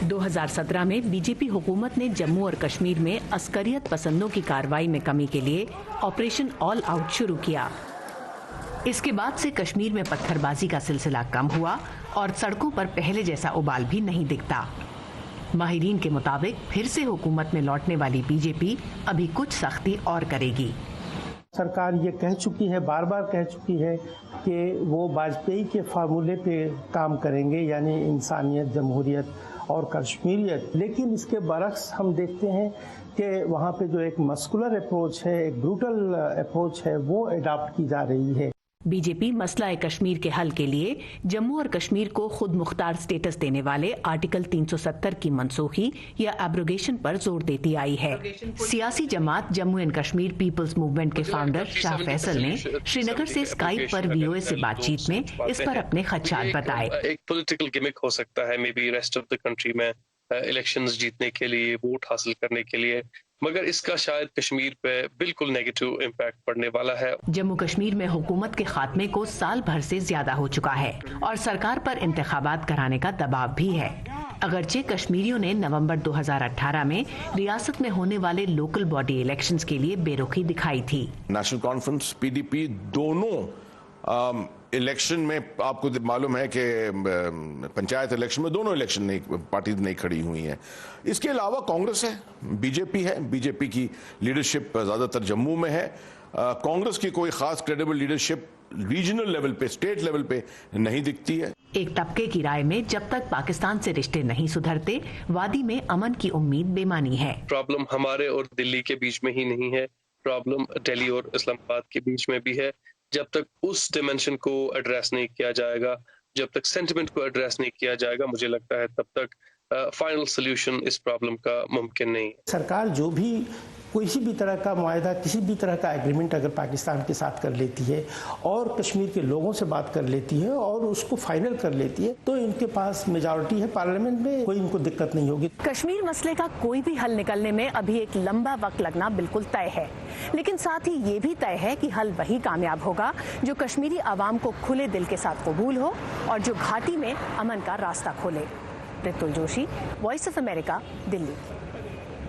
2017 में बीजेपी हुकूमत ने जम्मू और कश्मीर में अस्करियत पसंदों की कार्रवाई में कमी के लिए ऑपरेशन ऑल आउट शुरू किया। इसके बाद से कश्मीर में पत्थरबाजी का सिलसिला कम हुआ और सड़कों पर पहले जैसा उबाल भी नहीं दिखता। माहिरीन के मुताबिक फिर से हुकूमत में लौटने वाली बीजेपी अभी कुछ सख्ती और करेगी। सरकार ये कह चुकी है, बार बार कह चुकी है कि वो वाजपेयी के फार्मूले पे काम करेंगे, यानी इंसानियत, जमहूरियत और कश्मीरियत। लेकिन इसके बरक्स हम देखते हैं कि वहाँ पे जो एक मस्कुलर अप्रोच है, एक ब्रूटल अप्रोच है, वो अडॉप्ट की जा रही है। बीजेपी मसला कश्मीर के हल के लिए जम्मू और कश्मीर को खुद मुख्तार स्टेटस देने वाले आर्टिकल 370 की मनसूखी या एब्रोगेशन पर जोर देती आई है। सियासी जमात Jammu and Kashmir people's movement के फाउंडर शाह फैसल ने श्रीनगर से स्काइप पर वीओए से बातचीत में इस पर अपने खदशात बताए। एक पॉलिटिकल गिमिक हो सकता है, may be rest of the country में इलेक्शंस जीतने के लिए, वोट हासिल करने के लिए, मगर इसका शायद कश्मीर पे बिल्कुल नेगेटिव इम्पैक्ट पड़ने वाला है। जम्मू कश्मीर में हुकूमत के खात्मे को साल भर से ज्यादा हो चुका है और सरकार पर इंतखाबात कराने का दबाव भी है। अगरचे कश्मीरियों ने नवंबर 2018 में रियासत में होने वाले लोकल बॉडी इलेक्शंस के लिए बेरुखी दिखाई थी। नेशनल कॉन्फ्रेंस, पीडीपी दोनों इलेक्शन में आपको मालूम है कि पंचायत इलेक्शन में दोनों इलेक्शन पार्टी नहीं खड़ी हुई हैं। इसके अलावा कांग्रेस है, बीजेपी है। बीजेपी की लीडरशिप ज़्यादातर जम्मू में है। कांग्रेस की कोई खास क्रेडिबल लीडरशिप रीजनल लेवल पे, स्टेट लेवल पे नहीं दिखती है। एक तबके की राय में जब तक पाकिस्तान से रिश्ते नहीं सुधरते, वादी में अमन की उम्मीद बेमानी है। प्रॉब्लम हमारे और दिल्ली के बीच में ही नहीं है, प्रॉब्लम दिल्ली और इस्लामाबाद के बीच में भी है। जब तक उस डिमेंशन को एड्रेस नहीं किया जाएगा, जब तक सेंटिमेंट को एड्रेस नहीं किया जाएगा, मुझे लगता है तब तक फाइनल सोल्यूशन इस प्रॉब्लम का मुमकिन नहीं है। सरकार जो भी किसी भी तरह का मुआहदा, किसी भी तरह का एग्रीमेंट अगर पाकिस्तान के साथ कर लेती है और कश्मीर के लोगों से बात कर लेती है और उसको फाइनल कर लेती है, तो इनके पास मेजॉरिटी है पार्लियामेंट में, कोई इनको दिक्कत नहीं होगी। कश्मीर मसले का कोई भी हल निकलने में अभी एक लंबा वक्त लगना बिल्कुल तय है, लेकिन साथ ही ये भी तय है कि हल वही कामयाब होगा जो कश्मीरी आवाम को खुले दिल के साथ कबूल हो और जो घाटी में अमन का रास्ता खोले। Ritul Joshi, voice of America, Delhi.